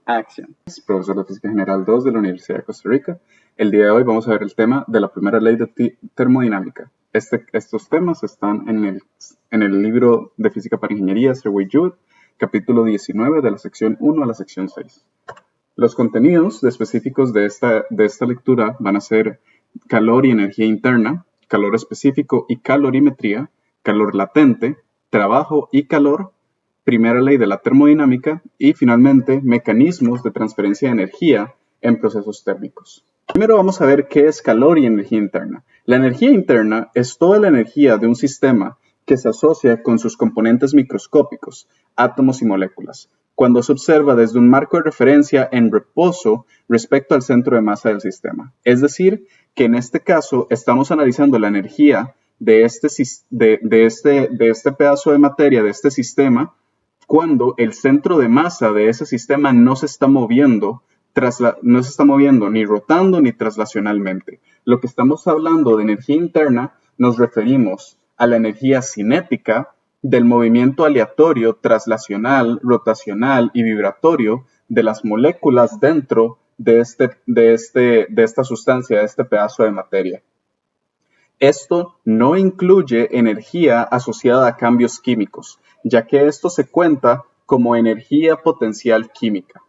Action. Profesor de Física General 2 de la Universidad de Costa Rica. El día de hoy vamos a ver el tema de la primera ley de termodinámica. Estos temas están en el libro de Física para Ingeniería, Sir Wade Jewett, capítulo 19 de la sección 1 a la sección 6. Los contenidos específicos de esta lectura van a ser calor y energía interna, calor específico y calorimetría, calor latente, trabajo y calor, primera ley de la termodinámica y finalmente mecanismos de transferencia de energía en procesos térmicos. Primero vamos a ver qué es calor y energía interna. La energía interna es toda la energía de un sistema que se asocia con sus componentes microscópicos, átomos y moléculas, cuando se observa desde un marco de referencia en reposo respecto al centro de masa del sistema. Es decir, que en este caso estamos analizando la energía de este pedazo de materia, de este sistema, cuando el centro de masa de ese sistema no se está moviendo ni rotando ni traslacionalmente. Lo que estamos hablando de energía interna nos referimos a la energía cinética del movimiento aleatorio, traslacional, rotacional y vibratorio de las moléculas dentro de esta sustancia, de este pedazo de materia. Esto no incluye energía asociada a cambios químicos, ya que esto se cuenta como energía potencial química.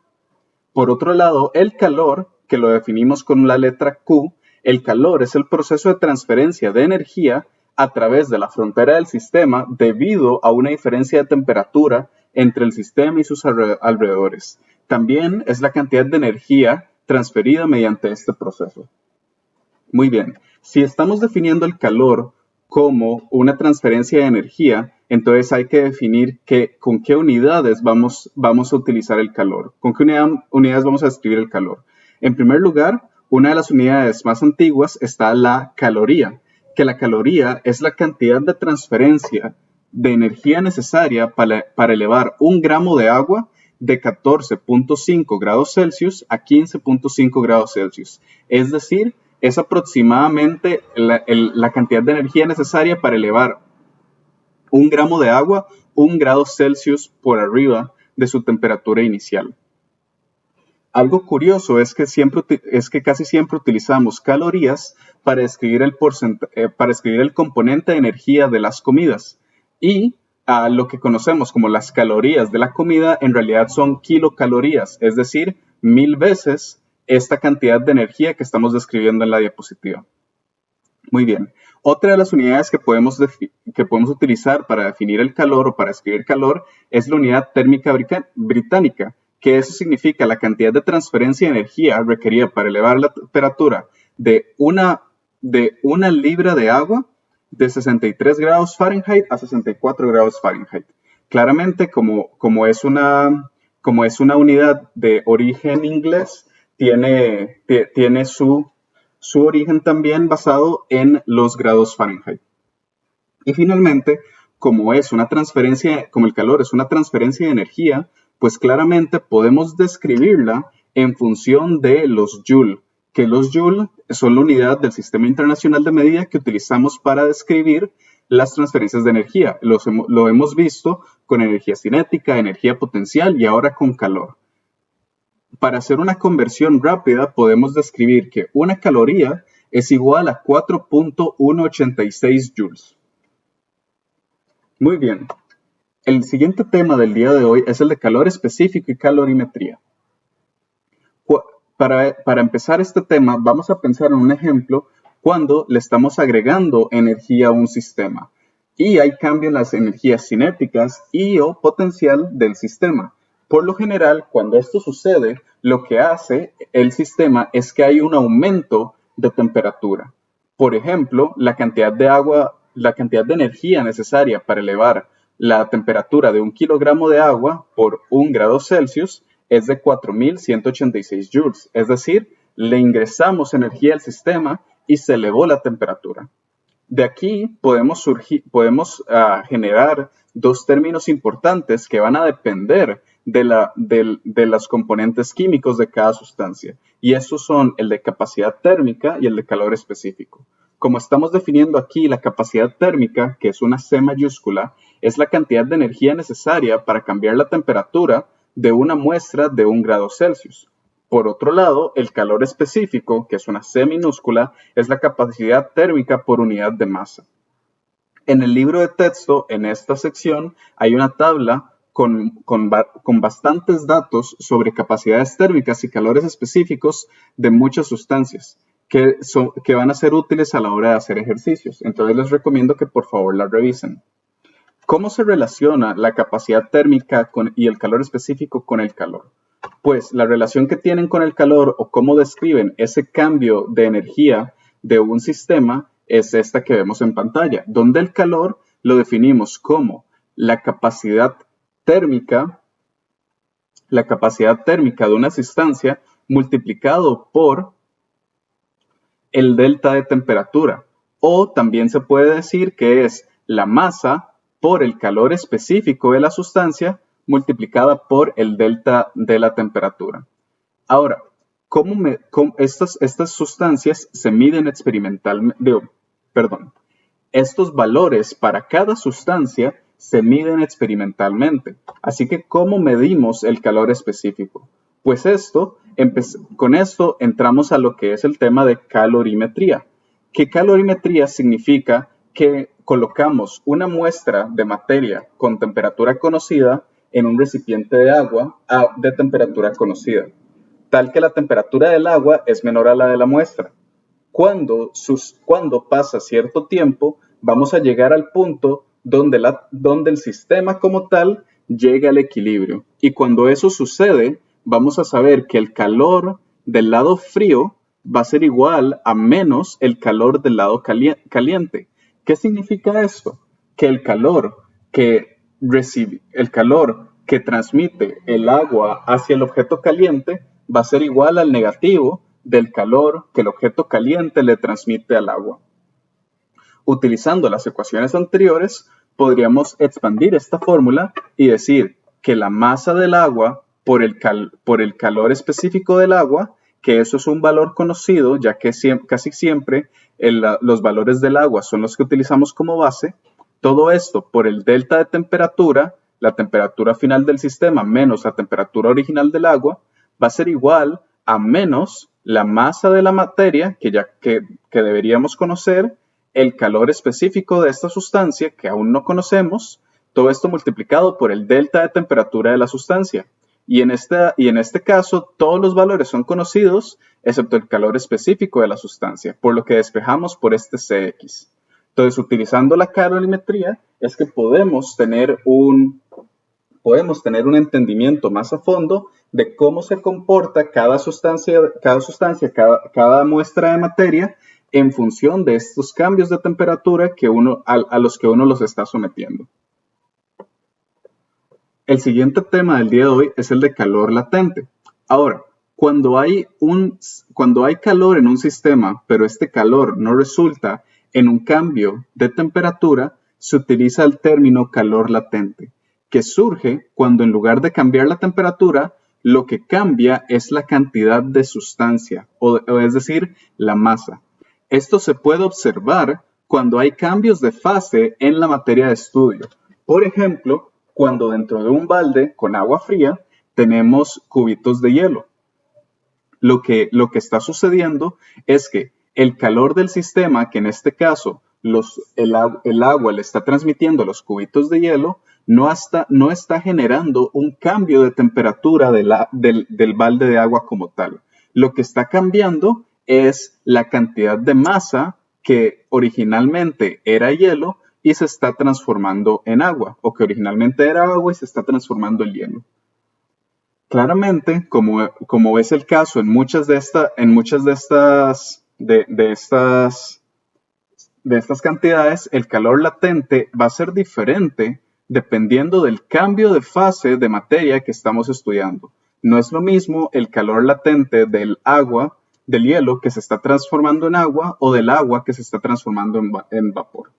Por otro lado, el calor, que lo definimos con la letra Q, el calor es el proceso de transferencia de energía a través de la frontera del sistema debido a una diferencia de temperatura entre el sistema y sus alrededores. También es la cantidad de energía transferida mediante este proceso. Muy bien, si estamos definiendo el calor como una transferencia de energía, entonces hay que definir con qué unidades vamos a utilizar el calor, con qué unidades vamos a describir el calor. En primer lugar, una de las unidades más antiguas está la caloría, que la caloría es la cantidad de transferencia de energía necesaria para elevar 1 gramo de agua de 14.5 grados Celsius a 15.5 grados Celsius. Es decir, es aproximadamente la cantidad de energía necesaria para elevar 1 gramo de agua 1 grado Celsius por arriba de su temperatura inicial. Algo curioso es que casi siempre utilizamos calorías para describir el componente de energía de las comidas. Y lo que conocemos como las calorías de la comida en realidad son kilocalorías, es decir, 1000 veces esta cantidad de energía que estamos describiendo en la diapositiva. Muy bien. Otra de las unidades que podemos utilizar para definir el calor o para escribir calor es la unidad térmica británica, que eso significa la cantidad de transferencia de energía requerida para elevar la temperatura de una libra de agua de 63 grados Fahrenheit a 64 grados Fahrenheit. Claramente, como es una unidad de origen inglés, tiene su origen también basado en los grados Fahrenheit. Y finalmente, como el calor es una transferencia de energía, pues claramente podemos describirla en función de los Joule, que los Joule son la unidad del Sistema Internacional de Medida que utilizamos para describir las transferencias de energía. Lo hemos visto con energía cinética, energía potencial y ahora con calor. Para hacer una conversión rápida, podemos describir que una caloría es igual a 4.186 joules. Muy bien. El siguiente tema del día de hoy es el de calor específico y calorimetría. Para empezar este tema, vamos a pensar en un ejemplo cuando le estamos agregando energía a un sistema y hay cambio en las energías cinéticas y o potencial del sistema. Por lo general, cuando esto sucede, lo que hace el sistema es que hay un aumento de temperatura. Por ejemplo, la cantidad de energía necesaria para elevar la temperatura de 1 kilogramo de agua por 1 grado Celsius es de 4.186 joules. Es decir, le ingresamos energía al sistema y se elevó la temperatura. De aquí podemos generar dos términos importantes que van a depender de los componentes químicos de cada sustancia. Y esos son el de capacidad térmica y el de calor específico. Como estamos definiendo aquí la capacidad térmica, que es una C mayúscula, es la cantidad de energía necesaria para cambiar la temperatura de una muestra de 1 grado Celsius. Por otro lado, el calor específico, que es una C minúscula, es la capacidad térmica por unidad de masa. En el libro de texto, en esta sección, hay una tabla con bastantes datos sobre capacidades térmicas y calores específicos de muchas sustancias que van a ser útiles a la hora de hacer ejercicios. Entonces les recomiendo que por favor la revisen. ¿Cómo se relaciona la capacidad térmica y el calor específico con el calor? Pues la relación que tienen con el calor o cómo describen ese cambio de energía de un sistema es esta que vemos en pantalla, donde el calor lo definimos como la capacidad térmica de una sustancia multiplicado por el delta de temperatura, o también se puede decir que es la masa por el calor específico de la sustancia multiplicada por el delta de la temperatura. Ahora, estas sustancias se miden experimentalmente? Estos valores para cada sustancia se miden experimentalmente. Así que, ¿cómo medimos el calor específico? Pues con esto entramos a lo que es el tema de calorimetría. Que calorimetría significa que colocamos una muestra de materia con temperatura conocida en un recipiente de agua de temperatura conocida, tal que la temperatura del agua es menor a la de la muestra. Cuando pasa cierto tiempo, vamos a llegar al punto donde el sistema como tal llega al equilibrio. Y cuando eso sucede, vamos a saber que el calor del lado frío va a ser igual a menos el calor del lado caliente. ¿Qué significa esto? Que el calor que transmite el agua hacia el objeto caliente va a ser igual al negativo del calor que el objeto caliente le transmite al agua. Utilizando las ecuaciones anteriores, podríamos expandir esta fórmula y decir que la masa del agua por el calor específico del agua, que eso es un valor conocido, ya que casi siempre los valores del agua son los que utilizamos como base, todo esto por el delta de temperatura, la temperatura final del sistema menos la temperatura original del agua, va a ser igual a menos la masa de la materia, que deberíamos conocer, el calor específico de esta sustancia, que aún no conocemos, todo esto multiplicado por el delta de temperatura de la sustancia. Y en este caso, todos los valores son conocidos, excepto el calor específico de la sustancia, por lo que despejamos por este Cx. Entonces, utilizando la calorimetría, es que podemos tener un entendimiento más a fondo de cómo se comporta cada muestra de materia en función de estos cambios de temperatura a los que uno los está sometiendo. El siguiente tema del día de hoy es el de calor latente. Ahora, cuando hay calor en un sistema, pero este calor no resulta en un cambio de temperatura, se utiliza el término calor latente, que surge cuando en lugar de cambiar la temperatura, lo que cambia es la cantidad de sustancia, es decir, la masa. Esto se puede observar cuando hay cambios de fase en la materia de estudio. Por ejemplo, cuando dentro de un balde con agua fría tenemos cubitos de hielo. Lo que está sucediendo es que el calor del sistema, que en este caso el agua le está transmitiendo a los cubitos de hielo, no está generando un cambio de temperatura del balde de agua como tal. Lo que está cambiando es la cantidad de masa que originalmente era hielo y se está transformando en agua, o que originalmente era agua y se está transformando en hielo. Claramente, como es el caso en muchas de estas cantidades, el calor latente va a ser diferente dependiendo del cambio de fase de materia que estamos estudiando. No es lo mismo el calor latente del hielo que se está transformando en agua o del agua que se está transformando en vapor.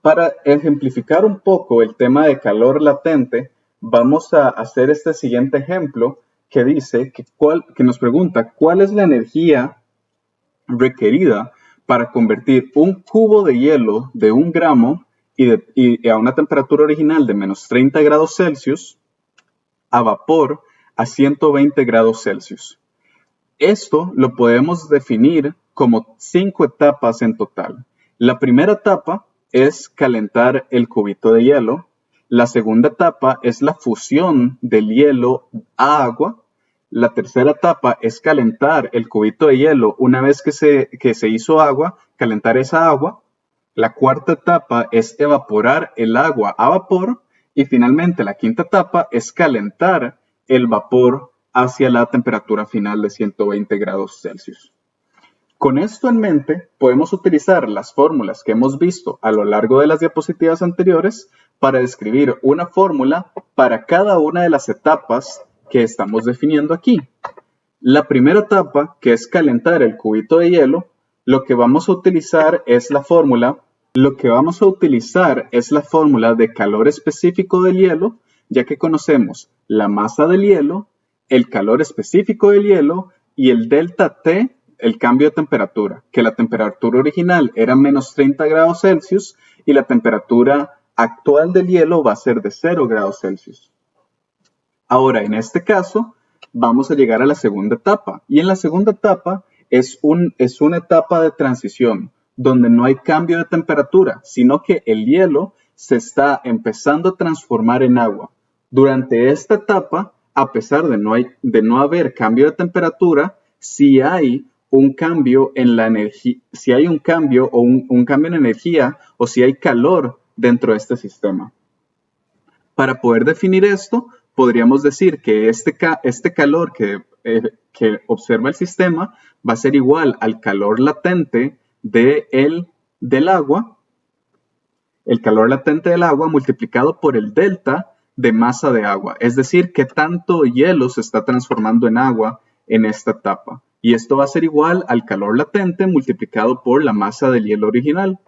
Para ejemplificar un poco el tema de calor latente, vamos a hacer este siguiente ejemplo que dice que nos pregunta cuál es la energía requerida para convertir un cubo de hielo de 1 gramo y a una temperatura original de menos 30 grados Celsius a vapor a 120 grados Celsius. Esto lo podemos definir como 5 etapas en total. La primera etapa es calentar el cubito de hielo. La segunda etapa es la fusión del hielo a agua. La tercera etapa es calentar el cubito de hielo una vez que se hizo agua, calentar esa agua. La cuarta etapa es evaporar el agua a vapor. Y finalmente la quinta etapa es calentar el vapor hacia la temperatura final de 120 grados Celsius. Con esto en mente, podemos utilizar las fórmulas que hemos visto a lo largo de las diapositivas anteriores para describir una fórmula para cada una de las etapas que estamos definiendo aquí. La primera etapa, que es calentar el cubito de hielo, lo que vamos a utilizar es la fórmula de calor específico del hielo, ya que conocemos la masa del hielo, el calor específico del hielo y el delta T, el cambio de temperatura, que la temperatura original era menos 30 grados Celsius y la temperatura actual del hielo va a ser de 0 grados Celsius. Ahora, en este caso, vamos a llegar a la segunda etapa. Y en la segunda etapa es una etapa de transición, donde no hay cambio de temperatura, sino que el hielo se está empezando a transformar en agua. Durante esta etapa, a pesar de no haber cambio de temperatura, si hay un cambio en la energía, si hay un cambio en energía o si hay calor dentro de este sistema. Para poder definir esto, podríamos decir que este calor que observa el sistema va a ser igual al calor latente del agua, el calor latente del agua multiplicado por el delta de masa de agua, es decir, que tanto hielo se está transformando en agua en esta etapa. Y esto va a ser igual al calor latente multiplicado por la masa del hielo original.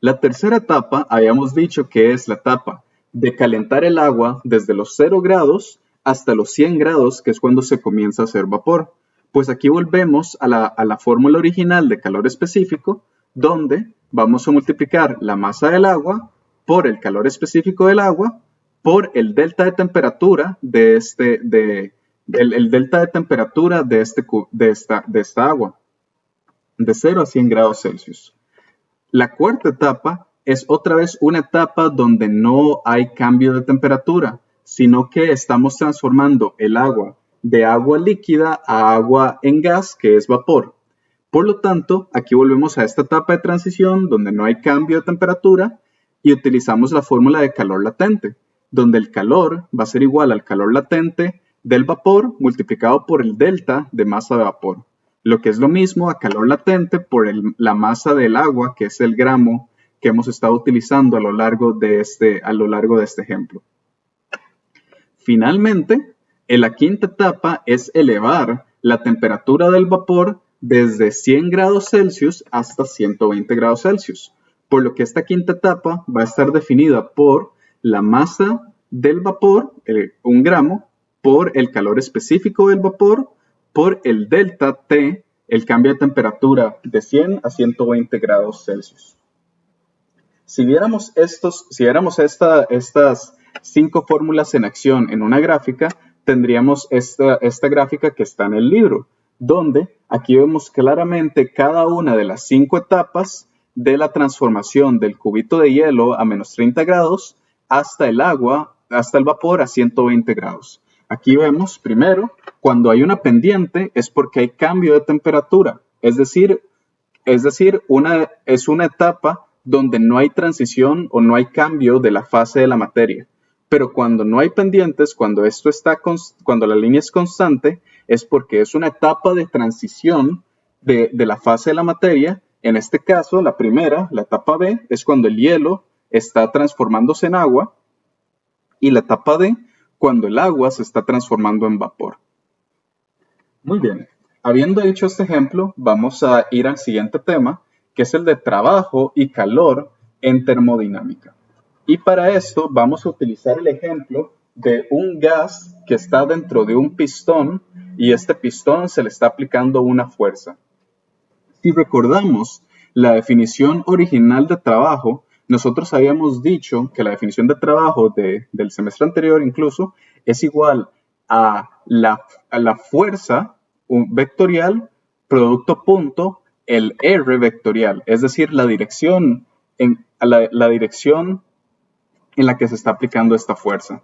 La tercera etapa habíamos dicho que es la etapa de calentar el agua desde los 0 grados hasta los 100 grados, que es cuando se comienza a hacer vapor. Pues aquí volvemos a la fórmula original de calor específico, donde vamos a multiplicar la masa del agua por el calor específico del agua por el delta de temperatura de esta agua, de 0 a 100 grados Celsius. La cuarta etapa es otra vez una etapa donde no hay cambio de temperatura, sino que estamos transformando el agua de agua líquida a agua en gas, que es vapor. Por lo tanto, aquí volvemos a esta etapa de transición donde no hay cambio de temperatura y utilizamos la fórmula de calor latente, donde el calor va a ser igual al calor latente del vapor multiplicado por el delta de masa de vapor, lo que es lo mismo a calor latente por la masa del agua, que es el gramo que hemos estado utilizando a lo largo de este ejemplo. Finalmente, en la quinta etapa es elevar la temperatura del vapor desde 100 grados Celsius hasta 120 grados Celsius, por lo que esta quinta etapa va a estar definida por la masa del vapor, 1 gramo, por el calor específico del vapor, por el delta T, el cambio de temperatura de 100 a 120 grados Celsius. Si viéramos estas 5 fórmulas en acción en una gráfica, tendríamos esta gráfica que está en el libro, donde aquí vemos claramente cada una de las 5 etapas de la transformación del cubito de hielo a menos 30 grados hasta el vapor a 120 grados. Aquí vemos, primero, cuando hay una pendiente es porque hay cambio de temperatura, es decir, es una etapa donde no hay transición o no hay cambio de la fase de la materia. Pero cuando no hay pendientes, cuando la línea es constante, es porque es una etapa de transición de la fase de la materia. En este caso, la primera, la etapa B, es cuando el hielo está transformándose en agua, y la etapa D, cuando el agua se está transformando en vapor. Muy bien, habiendo hecho este ejemplo, vamos a ir al siguiente tema, que es el de trabajo y calor en termodinámica. Y para esto vamos a utilizar el ejemplo de un gas que está dentro de un pistón y este pistón se le está aplicando una fuerza. Si recordamos la definición original de trabajo, nosotros habíamos dicho que la definición de trabajo del semestre anterior incluso es igual a la fuerza vectorial producto punto el R vectorial, es decir, la dirección la dirección en la que se está aplicando esta fuerza.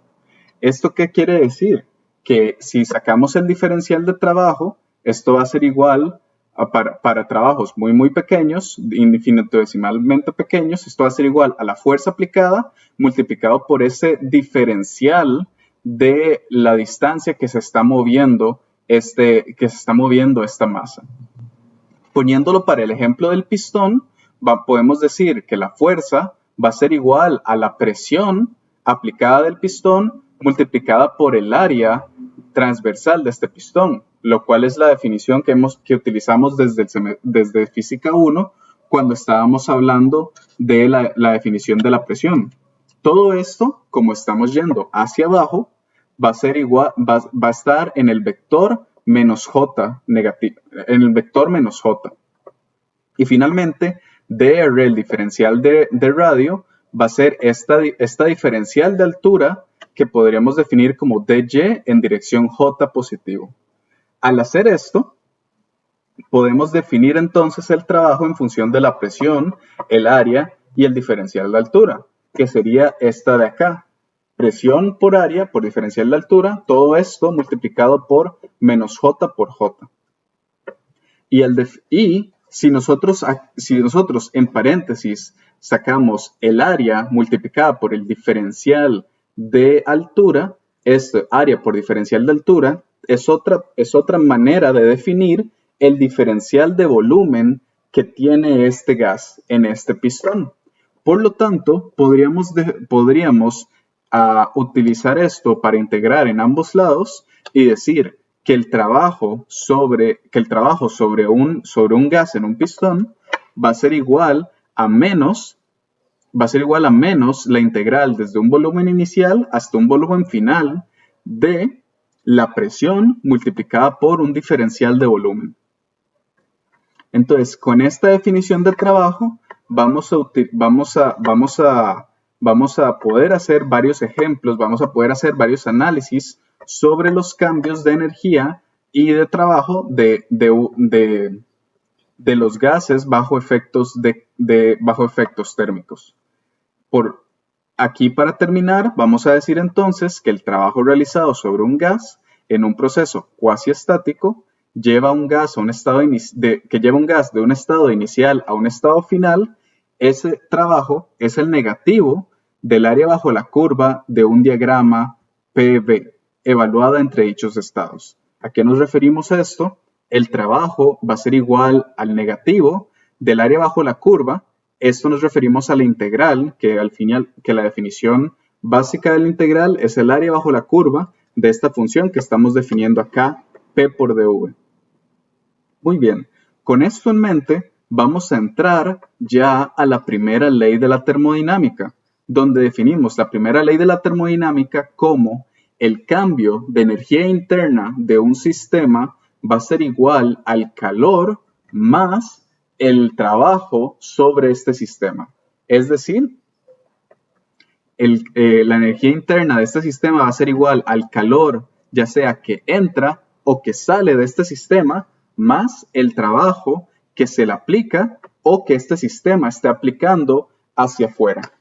¿Esto qué quiere decir? Que si sacamos el diferencial de trabajo, esto va a ser igual para trabajos muy pequeños, infinitesimalmente pequeños, esto va a ser igual a la fuerza aplicada multiplicado por ese diferencial de la distancia que se está moviendo esta masa. Poniéndolo para el ejemplo del pistón, podemos decir que la fuerza va a ser igual a la presión aplicada del pistón multiplicada por el área transversal de este pistón, lo cual es la definición que utilizamos desde Física 1 cuando estábamos hablando de la definición de la presión. Todo esto, como estamos yendo hacia abajo, va a estar en el vector menos j negativo, en el vector menos j. Y finalmente, dr, el diferencial de radio, va a ser esta diferencial de altura que podríamos definir como dy en dirección j positivo. Al hacer esto, podemos definir entonces el trabajo en función de la presión, el área y el diferencial de altura, que sería esta de acá. Presión por área por diferencial de altura, todo esto multiplicado por menos j por j. Y si nosotros en paréntesis sacamos el área multiplicada por el diferencial de altura, área por diferencial de altura es otra manera de definir el diferencial de volumen que tiene este gas en este pistón. Por lo tanto, podríamos utilizar esto para integrar en ambos lados y decir que el trabajo sobre un gas en un pistón va a ser igual a menos la integral desde un volumen inicial hasta un volumen final de la presión multiplicada por un diferencial de volumen. Entonces, con esta definición de trabajo, vamos a poder hacer varios ejemplos, vamos a poder hacer varios análisis sobre los cambios de energía y de trabajo de los gases bajo efectos térmicos. Por aquí, para terminar, vamos a decir entonces que el trabajo realizado sobre un gas en un proceso cuasi estático lleva un gas de un estado inicial a un estado final. Ese trabajo es el negativo del área bajo la curva de un diagrama PV, evaluada entre dichos estados. ¿A qué nos referimos a esto? El trabajo va a ser igual al negativo del área bajo la curva. Esto nos referimos a la integral, que la definición básica de la integral es el área bajo la curva de esta función que estamos definiendo acá, P por dV. Muy bien, con esto en mente, vamos a entrar ya a la primera ley de la termodinámica, donde definimos la primera ley de la termodinámica como el cambio de energía interna de un sistema va a ser igual al calor más el trabajo sobre este sistema. Es decir, la energía interna de este sistema va a ser igual al calor, ya sea que entra o que sale de este sistema, más el trabajo que se le aplica o que este sistema esté aplicando hacia afuera.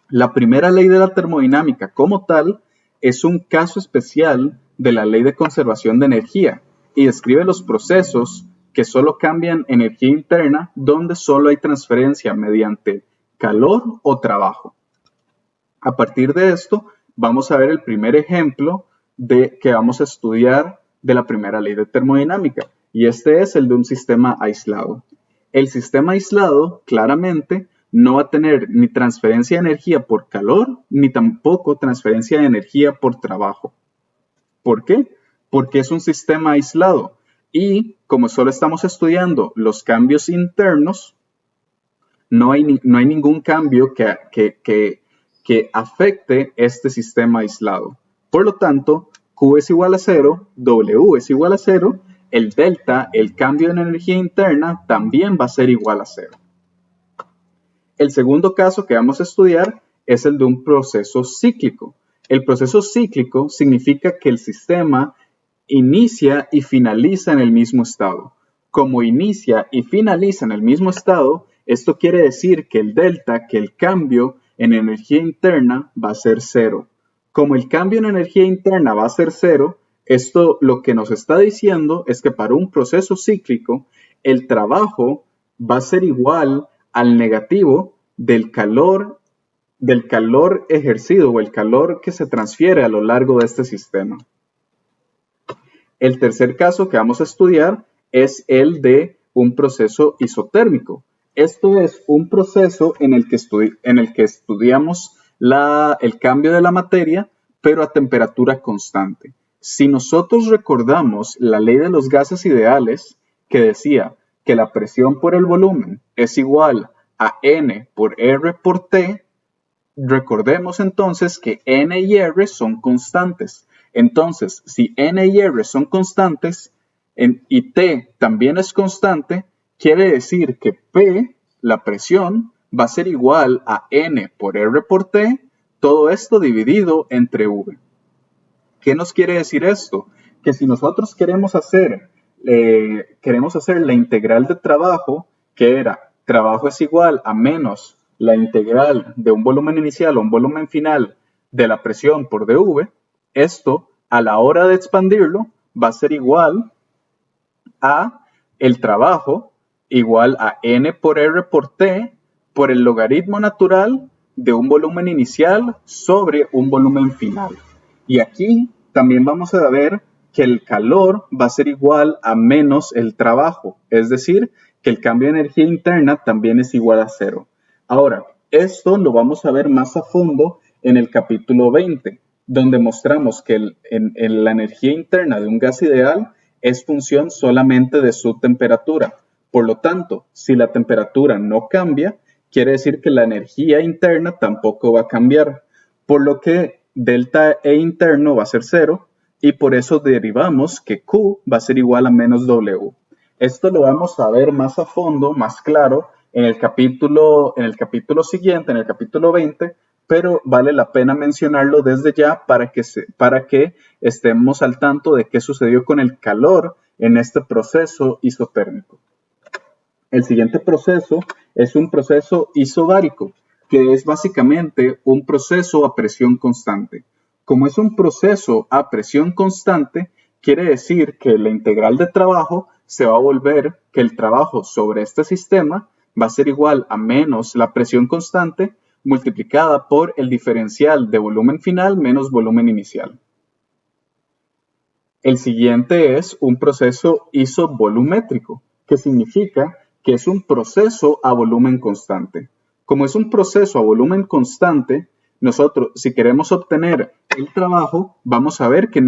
La primera ley de la termodinámica como tal es un caso especial de la ley de conservación de energía y describe los procesos que solo cambian energía interna donde solo hay transferencia mediante calor o trabajo. A partir de esto, vamos a ver el primer ejemplo que vamos a estudiar de la primera ley de termodinámica, y este es el de un sistema aislado. El sistema aislado, claramente, no va a tener ni transferencia de energía por calor, ni tampoco transferencia de energía por trabajo. ¿Por qué? Porque es un sistema aislado, y como solo estamos estudiando los cambios internos, no hay ningún cambio que afecte este sistema aislado. Por lo tanto, Q es igual a 0, W es igual a 0, el delta, el cambio en energía interna, también va a ser igual a 0. El segundo caso que vamos a estudiar es el de un proceso cíclico. El proceso cíclico significa que el sistema inicia y finaliza en el mismo estado. Como inicia y finaliza en el mismo estado, esto quiere decir que el delta, que el cambio en energía interna va a ser cero. Como el cambio en energía interna va a ser cero, esto lo que nos está diciendo es que para un proceso cíclico, el trabajo va a ser igual al negativo del calor ejercido o el calor que se transfiere a lo largo de este sistema. El tercer caso que vamos a estudiar es el de un proceso isotérmico. Esto es un proceso en el que estudiamos el cambio de la materia, pero a temperatura constante. Si nosotros recordamos la ley de los gases ideales, que decía que la presión por el volumen es igual a N por R por T, recordemos entonces que N y R son constantes. Entonces, si N y R son constantes y T también es constante, quiere decir que P, la presión, va a ser igual a N por R por T, todo esto dividido entre V. ¿Qué nos quiere decir esto? Que si nosotros queremos hacer la integral de trabajo, que era trabajo es igual a menos la integral de un volumen inicial o un volumen final de la presión por dV, esto a la hora de expandirlo va a ser igual a el trabajo igual a N por R por T por el logaritmo natural de un volumen inicial sobre un volumen final. Y aquí también vamos a ver que el calor va a ser igual a menos el trabajo, es decir, que el cambio de energía interna también es igual a cero. Ahora, esto lo vamos a ver más a fondo en el capítulo 20, donde mostramos que la energía interna de un gas ideal es función solamente de su temperatura. Por lo tanto, si la temperatura no cambia, quiere decir que la energía interna tampoco va a cambiar, por lo que delta E interno va a ser cero y por eso derivamos que Q va a ser igual a menos W. Esto lo vamos a ver más a fondo, más claro, en el capítulo siguiente, en el capítulo 20, pero vale la pena mencionarlo desde ya para que estemos al tanto de qué sucedió con el calor en este proceso isotérmico. El siguiente proceso es un proceso isobárico, que es básicamente un proceso a presión constante. Como es un proceso a presión constante, quiere decir que la integral de trabajo se va a volver que el trabajo sobre este sistema va a ser igual a menos la presión constante multiplicada por el diferencial de volumen final menos volumen inicial. El siguiente es un proceso isovolumétrico, que significa que es un proceso a volumen constante. Como es un proceso a volumen constante, nosotros, si queremos obtener el trabajo, vamos a ver que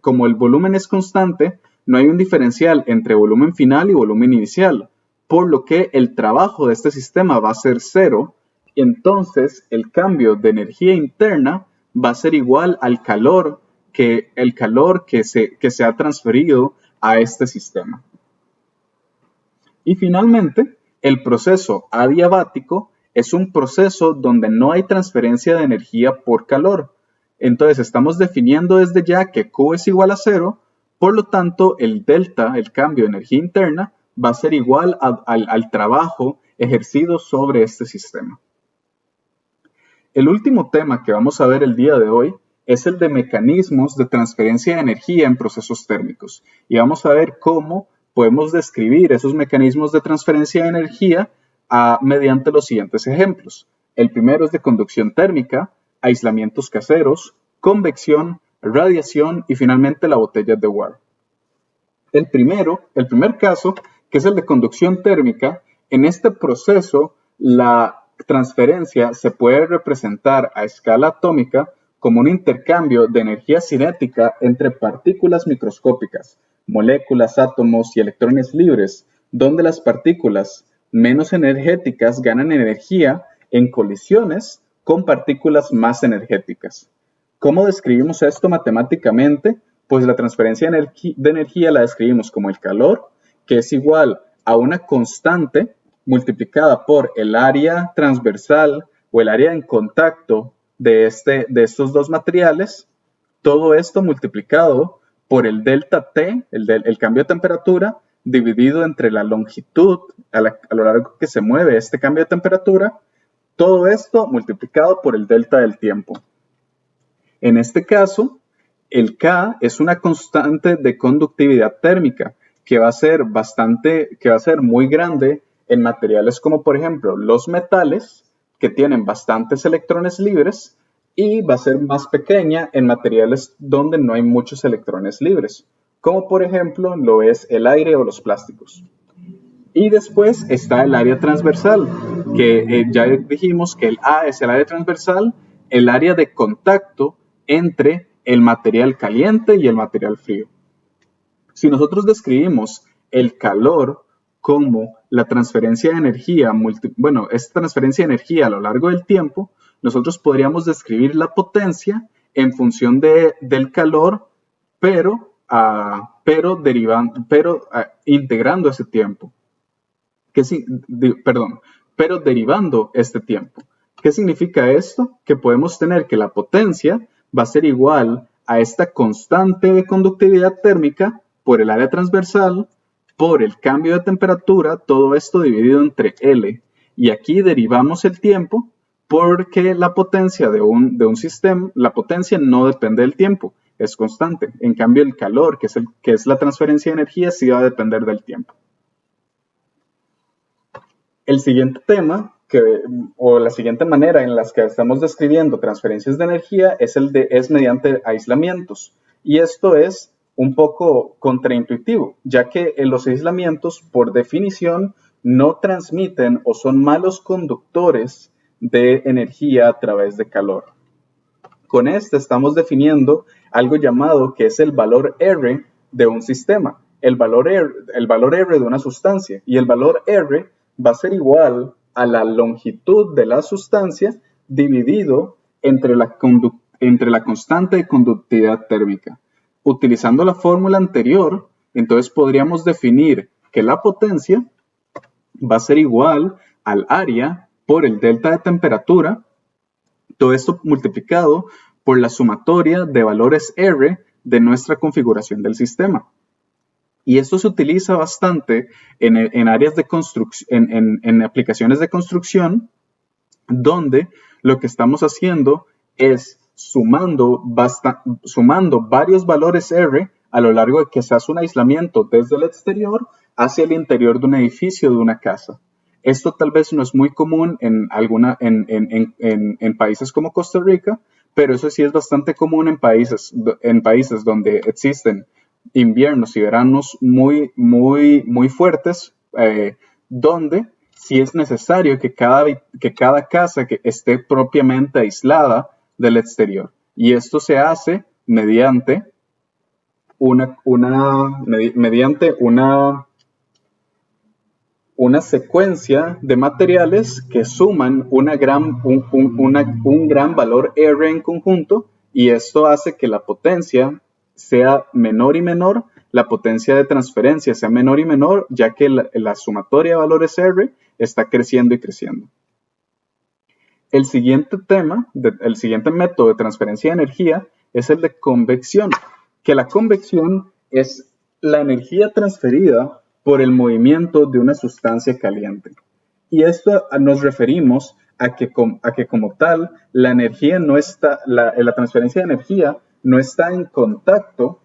como el volumen es constante, no hay un diferencial entre volumen final y volumen inicial, por lo que el trabajo de este sistema va a ser cero, y entonces el cambio de energía interna va a ser igual al calor que se ha transferido a este sistema. Y finalmente, el proceso adiabático es un proceso donde no hay transferencia de energía por calor. Entonces estamos definiendo desde ya que Q es igual a cero, por lo tanto el delta, el cambio de energía interna, va a ser igual al trabajo ejercido sobre este sistema. El último tema que vamos a ver el día de hoy es el de mecanismos de transferencia de energía en procesos térmicos. Y vamos a ver cómo podemos describir esos mecanismos de transferencia de energía mediante los siguientes ejemplos. El primero es de conducción térmica, aislamientos caseros, convección, radiación y finalmente la botella de Wahr. El primer caso, que es el de conducción térmica, en este proceso la transferencia se puede representar a escala atómica como un intercambio de energía cinética entre partículas microscópicas, moléculas, átomos y electrones libres, donde las partículas menos energéticas ganan energía en colisiones con partículas más energéticas. ¿Cómo describimos esto matemáticamente? Pues la transferencia de energía la describimos como el calor, que es igual a una constante multiplicada por el área transversal o el área en contacto de estos dos materiales, todo esto multiplicado por el delta T, el cambio de temperatura, dividido entre la longitud a lo largo que se mueve este cambio de temperatura, todo esto multiplicado por el delta del tiempo. En este caso, el K es una constante de conductividad térmica que va a ser muy grande en materiales como por ejemplo los metales, que tienen bastantes electrones libres, y va a ser más pequeña en materiales donde no hay muchos electrones libres, como por ejemplo lo es el aire o los plásticos. Y después está el área transversal, que ya dijimos que el A es el área transversal, el área de contacto entre el material caliente y el material frío. Si nosotros describimos el calor como la transferencia de energía, esta transferencia de energía a lo largo del tiempo, nosotros podríamos describir la potencia en función del calor, pero integrando ese tiempo. Pero derivando este tiempo. ¿Qué significa esto? Que podemos tener que la potencia va a ser igual a esta constante de conductividad térmica por el área transversal, por el cambio de temperatura, todo esto dividido entre L. Y aquí derivamos el tiempo porque la potencia de un sistema, la potencia no depende del tiempo, es constante. En cambio, el calor, que es la transferencia de energía, sí va a depender del tiempo. El siguiente tema, o la siguiente manera en la que estamos describiendo transferencias de energía es mediante aislamientos. Y esto es un poco contraintuitivo, ya que los aislamientos, por definición, no transmiten o son malos conductores de energía a través de calor. Con este estamos definiendo algo llamado que es el valor R de un sistema, el valor R de una sustancia, y el valor R va a ser igual a la longitud de la sustancia dividido entre la constante de conductividad térmica. Utilizando la fórmula anterior, entonces podríamos definir que la potencia va a ser igual al área por el delta de temperatura, todo esto multiplicado por la sumatoria de valores R de nuestra configuración del sistema. Y esto se utiliza bastante en áreas de construcción, en aplicaciones de construcción, donde lo que estamos haciendo es sumando varios valores R a lo largo de que se hace un aislamiento desde el exterior hacia el interior de un edificio, de una casa. Esto tal vez no es muy común en países como Costa Rica, pero eso sí es bastante común en países donde existen inviernos y veranos muy fuertes, donde sí es necesario que cada casa que esté propiamente aislada del exterior. Y esto se hace mediante una secuencia de materiales que suman un gran valor R en conjunto, y esto hace que la potencia sea menor y menor, la potencia de transferencia sea menor y menor, ya que la sumatoria de valores R está creciendo y creciendo. El siguiente método de transferencia de energía es el de convección, que la convección es la energía transferida por el movimiento de una sustancia caliente. Y esto nos referimos a que como tal, la transferencia de energía no está en contacto,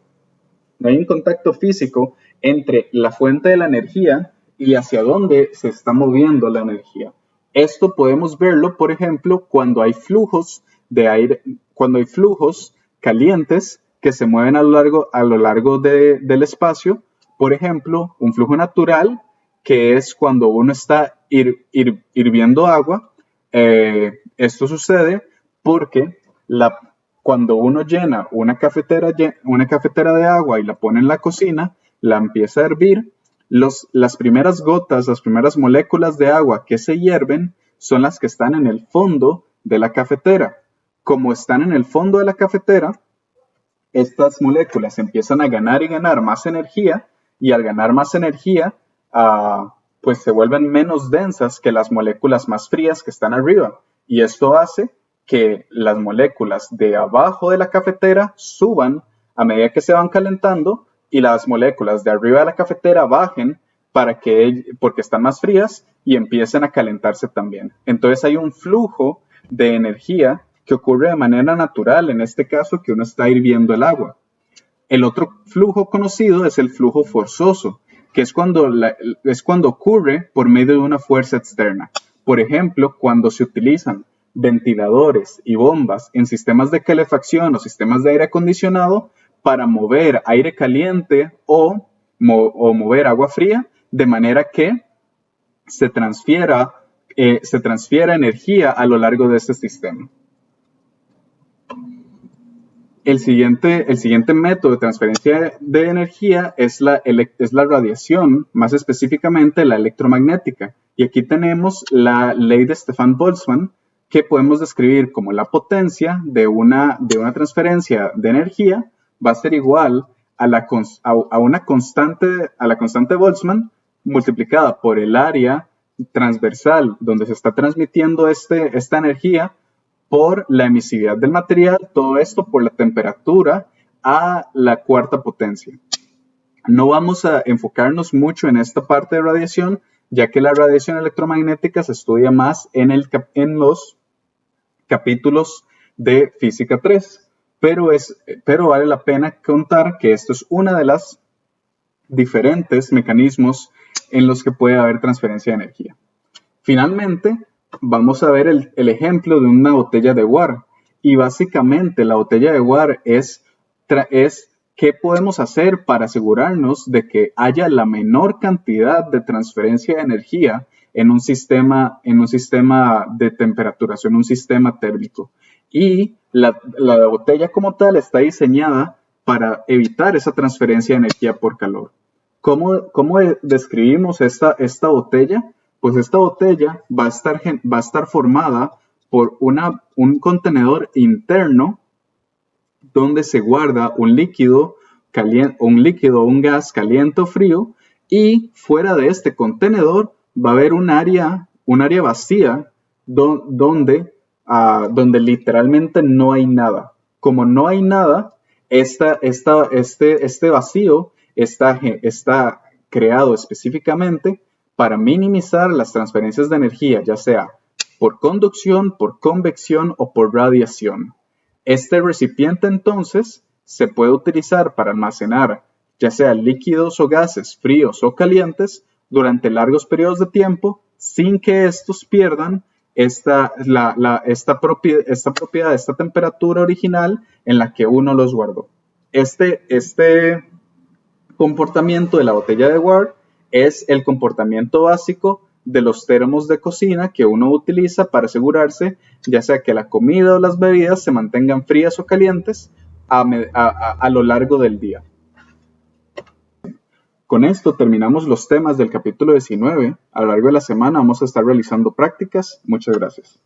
no hay un contacto físico entre la fuente de la energía y hacia dónde se está moviendo la energía. Esto podemos verlo, por ejemplo, cuando hay flujos de aire, cuando hay flujos calientes que se mueven a lo largo del espacio. Por ejemplo, un flujo natural, que es cuando uno está hirviendo agua. Esto sucede porque cuando uno llena una cafetera de agua y la pone en la cocina, la empieza a hervir, las primeras gotas, las primeras moléculas de agua que se hierven son las que están en el fondo de la cafetera. Como están en el fondo de la cafetera, estas moléculas empiezan a ganar y ganar más energía, y al ganar más energía pues se vuelven menos densas que las moléculas más frías que están arriba. Y esto hace que las moléculas de abajo de la cafetera suban a medida que se van calentando y las moléculas de arriba de la cafetera bajen porque están más frías y empiecen a calentarse también. Entonces hay un flujo de energía que ocurre de manera natural, en este caso que uno está hirviendo el agua. El otro flujo conocido es el flujo forzoso, que es cuando ocurre por medio de una fuerza externa. Por ejemplo, cuando se utilizan ventiladores y bombas en sistemas de calefacción o sistemas de aire acondicionado para mover aire caliente o mover agua fría, de manera que se transfiera energía a lo largo de este sistema. El siguiente método de transferencia de energía es la radiación, más específicamente la electromagnética. Y aquí tenemos la ley de Stefan-Boltzmann, que podemos describir como la potencia de una transferencia de energía va a ser igual a la constante Boltzmann multiplicada por el área transversal donde se está transmitiendo esta energía por la emisividad del material, todo esto por la temperatura a la cuarta potencia. No vamos a enfocarnos mucho en esta parte de radiación, ya que la radiación electromagnética se estudia más en los capítulos de Física 3, pero vale la pena contar que esto es una de las diferentes mecanismos en los que puede haber transferencia de energía. Finalmente, vamos a ver el ejemplo de una botella de guar. Y básicamente la botella de guar es qué podemos hacer para asegurarnos de que haya la menor cantidad de transferencia de energía en un sistema de temperaturación, un sistema térmico. Y la botella como tal está diseñada para evitar esa transferencia de energía por calor. ¿Cómo describimos esta botella? Pues esta botella va a estar formada por un contenedor interno donde se guarda un líquido, un gas caliente o frío, y fuera de este contenedor va a haber un área vacía donde literalmente no hay nada. Como no hay nada, este vacío está creado específicamente para minimizar las transferencias de energía, ya sea por conducción, por convección o por radiación. Este recipiente entonces se puede utilizar para almacenar ya sea líquidos o gases fríos o calientes durante largos periodos de tiempo sin que estos pierdan esta propiedad, esta temperatura original en la que uno los guardó. Este comportamiento de la botella de guar es el comportamiento básico de los termos de cocina que uno utiliza para asegurarse ya sea que la comida o las bebidas se mantengan frías o calientes a lo largo del día. Con esto terminamos los temas del capítulo 19. A lo largo de la semana vamos a estar realizando prácticas. Muchas gracias.